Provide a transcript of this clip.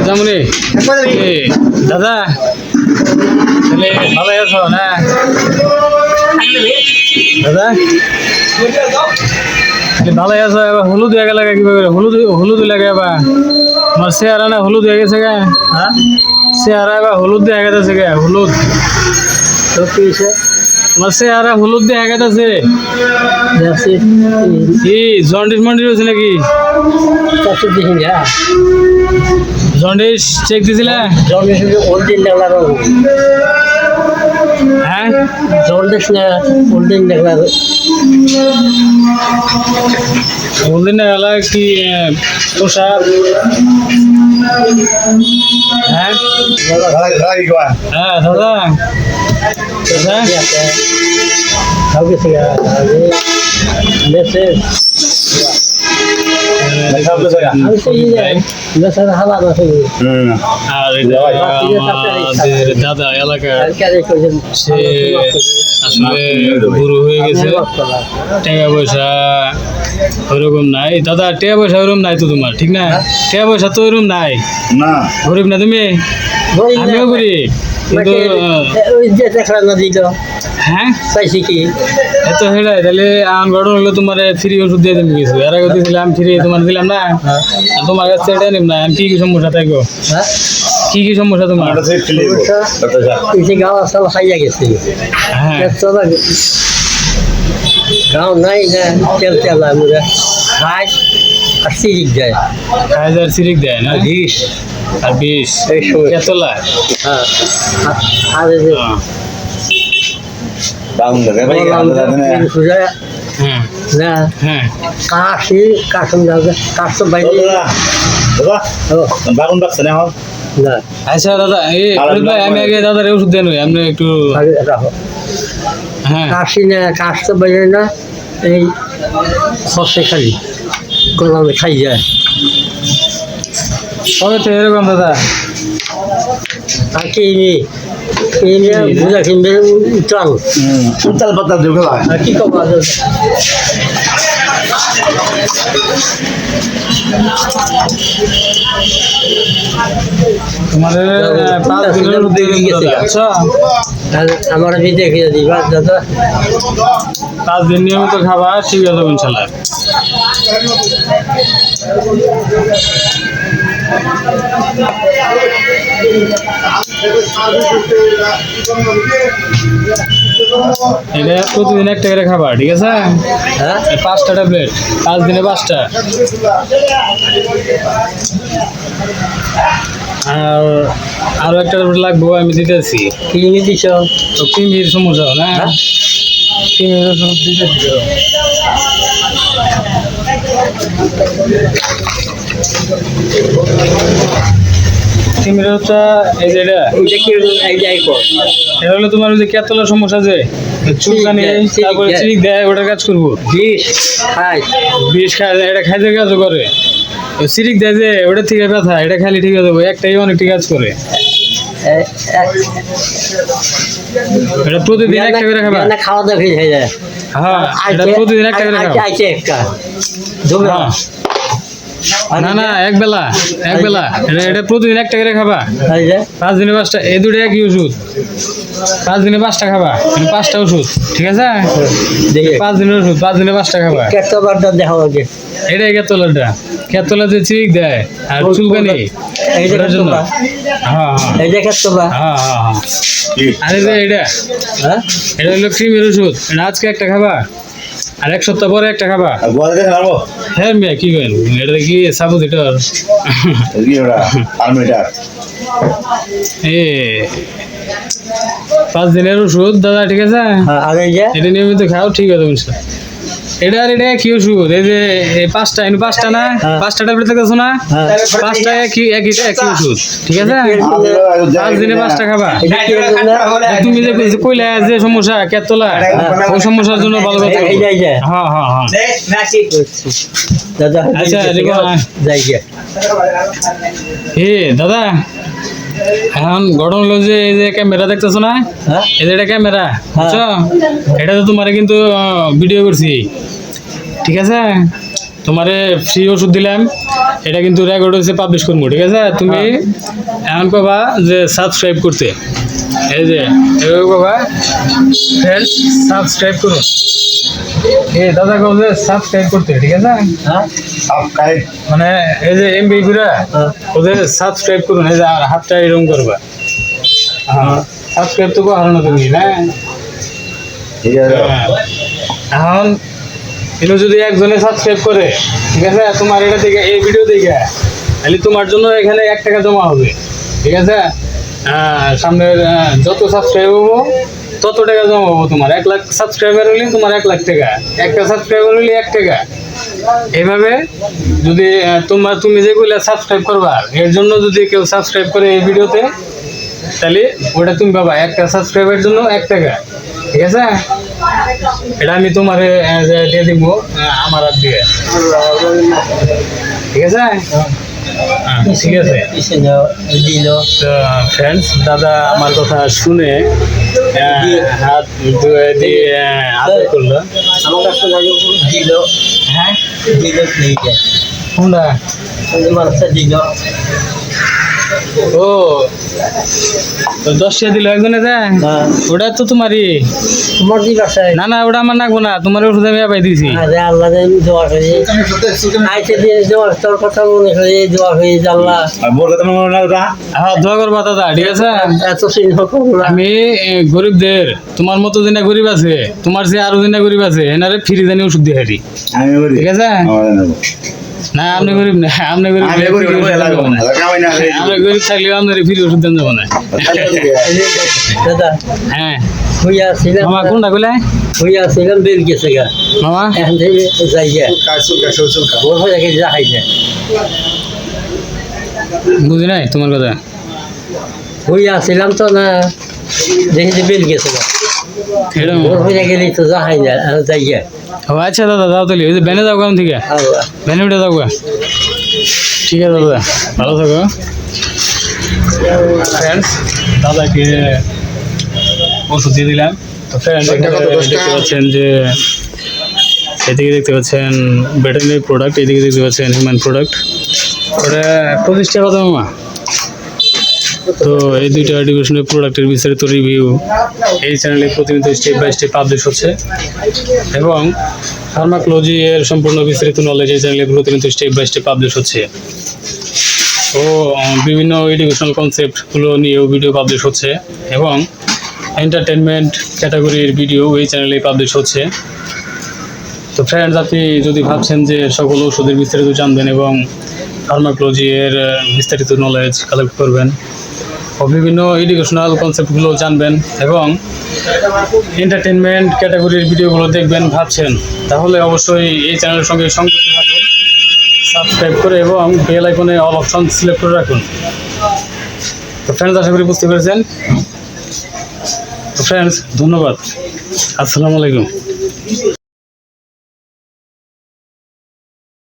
যেমনি দাদা তাহলে ভালো আছো না দাদা? ভালো আছো? এবার হলুদ হয়ে গেলে কিভাবে? হলুদ লাগে এবার আমার চেহারা না হলুদ হয়ে গেছে গা। হ্যাঁ চেহারা এবার হলুদ দিয়ে গেছে গা। হলুদ তোমার চেহারা হলুদ দিয়ে গেছে কি? জন্ডিস মন্ডিস হয়েছে নাকি? জন্ডিস চেক দিছিলে? হ্যাঁ জন্ডিস না হোল্ডিং দেখলা বললেন না এলা কি পোশাক? হ্যাঁ হ্যাঁ দাদা দাদা মেসেজ আর আমাদের দাদা এলাকার সে আসলে বুড়ো হয়ে গেছে, টাকা পয়সা ওইরকম নাই দাদা। টাকা পয়সা ওইরকম নাই তো তোমার, ঠিক না? টাকা পয়সা তো ওইরকম নাই, গরিব না তুমি? আমিও গরিব কিন্তু হ্যাঁ চাইছি কি এত হেড়াই। তাহলে আমার ঘটনা হলো তোমার ফ্রি ওষুধ দিয়ে দিন কিছু, এর আগে দিয়েছিলাম ফ্রি, তোমার দিলাম না। তোমার কাছে এটা নিম না, কি কি সমস্যা থাকো? কি কি সমস্যা তোমার? গাঁও আসাল খাইয়া গেছে, হ্যাঁ গাঁও নাই না তেল তেল আমরা খাই আর সিরিক দেয়, হাজার সিরিক দেয় না? বিষ আর বিষ কেতলা। হ্যাঁ আর হ্যাঁ না হ্যাঁ কাশি কাশন কাশ তো বাইরে না। আচ্ছা দাদা এই ভাই আমি আগে দাদার ওষুধ দেন, আপনি একটু হ্যাঁ কাশি না কাশ তো বাইরে না, এই খসে খালি গলামে খাই যায়। কবে তো এরকম দাদা? আর কি বুঝা কিনবে উত্তাল উত্তাল পাতা দেবে আর কি কবা তোমার 5 দিনের মধ্যে গেছে। আচ্ছা আমার দেখে দিবা দাদা, 5 দিন নিয়মিত খাবা, ঠিক আছে ইনশাল্লাহ। এটা প্রতিদিন একটা করে খাবা, ঠিক আছে? হ্যাঁ 5টা ট্যাবলেট, 5 দিনে 5টা। আর আরো একটা ট্যাবলেট লাগবো, আমি দিতেছি। কি দিছ? তো কৃমির সমস্যা না? কৃমির ওষুধ দিতেছি। কৃমিরটা এই যে এটা হলো তোমার ওই যে কেতলার সমস্যা, যে চুলকানি তারপরে চিনিক দেয়, ওটার কাজ করবো। বিষ খায়, এটা খাইতে কাজ করে। সিরিক দেয় যে ওটা থেকে ব্যথা, এটা খালি ঠিক আছে, একটাই অনেকটি কাজ করে। এটা প্রতিদিন একটা করে খাবা। খাওয়া দাওয়া হয়ে যায়। হ্যাঁ এটা প্রতিদিন একটা করে খাবা। না না একবেলা এটা প্রতিদিন একটা করে খাবা। 5 দিনে 5টা, এই দুটো একই ওষুধ। 5 দিনে 5টা খাবা, 5টা ওষুধ, ঠিক আছে? 5 দিনের ওষুধ, 5 দিনে 5টা খাবা। দেখা লাগে এটাই কেতলা যে চিক দেয় আর চুলকানি, এটার জন্য। হ্যাঁ এই যে কেতলা হ্যাঁ হ্যাঁ হ্যাঁ। আরে যে এটা হলো ক্রিমের ওষুধ, এটা আজকে একটা খাবা আর 1 সপ্তাহ পরে একটা খাবা। হ্যাঁ মিয়া কি করেন, এটা কি সাবুত এটার এ 5 দিনের ওষুধ দাদা, ঠিক আছে? এটা নিয়মিত খাও, ঠিক আছে ইনশাল্লাহ। এটা আর এটা কি ওষুধ? এই যে 5টা না, 5টা ট্যাবলেট থাকতেছো না, 5টা একই ওষুধ, ঠিক আছে? 5 দিনে 5টা খাবা। তুমি যে কইলা যে সমস্যা কেতলা, ওই সমস্যার জন্য ভালো কথা। হ্যাঁ হ্যাঁ হ্যাঁ আচ্ছা দাদা এখন ঘটনা হলো যে এই যে ক্যামেরা দেখতেছো না, এই যে এটা ক্যামেরা, বুঝছো? এটা তো তোমারে কিন্তু ভিডিও করছি, ঠিক আছে? তোমারে ফ্রি ওষুধ দিলাম, এটা কিন্তু রেকর্ড হয়েছে পাবলিশ করবো, ঠিক আছে? তুমি এমন পাবা যে সাবস্ক্রাইব করতে, এই যে এভাবে পাবা ফ্রেন্ডস সাবস্ক্রাইব করুন, দাদা কো যে সাবস্ক্রাইব করতে, ঠিক আছে? সাবস্ক্রাইব মানে এই যে এমবি গুলা ওদের সাবস্ক্রাইব করুন, এই যে আর হাতটা এরকম করবা, হ্যাঁ সাবস্ক্রাইব তো হারানো তুমি না। ঠিক আছে এখন কিন্তু যদি একজনে সাবস্ক্রাইব করে, ঠিক আছে, তোমার এটা দেখে এই ভিডিও দেখে তাহলে তোমার জন্য এখানে 1 টাকা জমা হবে, ঠিক আছে? সামনে যত সাবস্ক্রাইব হবো তত টাকা জমা হবো তোমার। 1 লাখ সাবস্ক্রাইবার হলে তোমার 1 লাখ টাকা, 1টা সাবস্ক্রাইবার হলে 1 টাকা। এইভাবে যদি তুমি যেগুলো সাবস্ক্রাইব করবা এর জন্য যদি কেউ সাবস্ক্রাইব করে এই ভিডিওতে, তাহলে ওটা তুমি পাবা 1টা সাবস্ক্রাইবের জন্য 1 টাকা, ঠিক আছে? এটা আমি তোমার দিয়ে দিব আমার হাত দিয়ে, ঠিক আছে? ঠিক আছে। তো ফ্রেন্ডস, দাদা আমার কথা শুনে হাত দিয়ে আদর করলো। আমার কাছে দিল, হ্যাঁ দিল প্লেটে কোনটা? মানুষটা দিল। ও 10 টাকা দিল একজনে, যায় ওটা তো তোমারই। তোমার কি বাসায়? না না, ওটা আমার নাকবো না, তোমার ওষুধ আমি পাই দিয়েছি। আরে আল্লাহ দোয়া করি, আইতে দিয়ে দোয়া, তোর কথা মনে করে দোয়া করি আল্লাহ। মোর কথা মনে না ওটা হ্যাঁ দোয়া করবা দাদা, ঠিক আছে? এত চিহ্ন করবো না। আমি গরিবদের, তোমার মতো দিনা গরিব আছে, তোমার যে আরো দিনা গরিব আছে, এনারে ফ্রি জানি ওষুধ দিয়ে হারি, আমি বলি ঠিক আছে? না আপনি গরিব না, আপনি গরিব আমি বলি কামাই না আমরা গরিব থাকলেও আপনার ফ্রি ওষুধ দেন যাবো না। দাদা হ্যাঁ হইয়া ছিলাম, মামা কোনটা কইলে? হইয়া ছিলাম বেল গেছে গা, মামা এখন থেকে যাই গা, চুলকা ওর হয়ে গেছে যাই না, বুঝি নাই তোমার কথা। হইয়া ছিলাম তো না, দেখি যে বেল গেছে গা, এরকম? ওর হয়ে গেলে তো যাই না, এখন যাই গা। ও আচ্ছা দাদা, যাও তাহলে, ওই যে ব্যানে যাও কারণ থেকে, আল্লাহ ব্যানে উঠে যাও গা। ঠিক আছে দাদা, ভালো থাকো। ফ্রেন্ডস, দাদাকে ওষুধ দিয়ে দিলাম। তো ফ্রেন্ডস, দেখতে পাচ্ছেন যে এদিকে দেখতে পাচ্ছেন ভেটেরিনারি প্রোডাক্ট, এদিকে দেখতে পাচ্ছেন হিউম্যান প্রোডাক্ট। ওটা 25 টাকা দাম মামা। তো এই দুইটা এডুকেশনাল প্রোডাক্টের বিস্তারিত রিভিউ এই চ্যানেলে প্রতিনিয়ত স্টেপ বাই স্টেপ পাবলিশ হচ্ছে, এবং ফার্মাকোলজি এর সম্পূর্ণ বিস্তারিত নলেজ এই চ্যানেলে প্রতিনিয়ত স্টেপ বাই স্টেপ পাবলিশ হচ্ছে। ও বিভিন্ন এডুকেশনাল কনসেপ্টগুলো নিয়েও ভিডিও পাবলিশ হচ্ছে, এবং এন্টারটেনমেন্ট ক্যাটাগরির ভিডিও এই চ্যানেলে পাবলিশ হচ্ছে। তো ফ্রেন্ডস, আপনি যদি ভাবছেন যে সকল ওষুধের বিস্তারিত জানবেন এবং ফার্মাকোলজি এর বিস্তারিত নলেজ কালেক্ট করবেন ও বিভিন্ন এডুকেশনাল কনসেপ্টগুলো জানবেন এবং এন্টারটেনমেন্ট ক্যাটাগরির ভিডিওগুলো দেখবেন ভাবছেন, তাহলে অবশ্যই এই চ্যানেলের সঙ্গে সংযুক্ত থাকুন, সাবস্ক্রাইব করে এবং বেল আইকনে অল অপশন সিলেক্ট করে রাখুন। তো ফ্রেন্ডস, আশা করি বুঝতে পেরেছেন। তো ফ্রেন্ডস, ধন্যবাদ। আসসালামু আলাইকুম।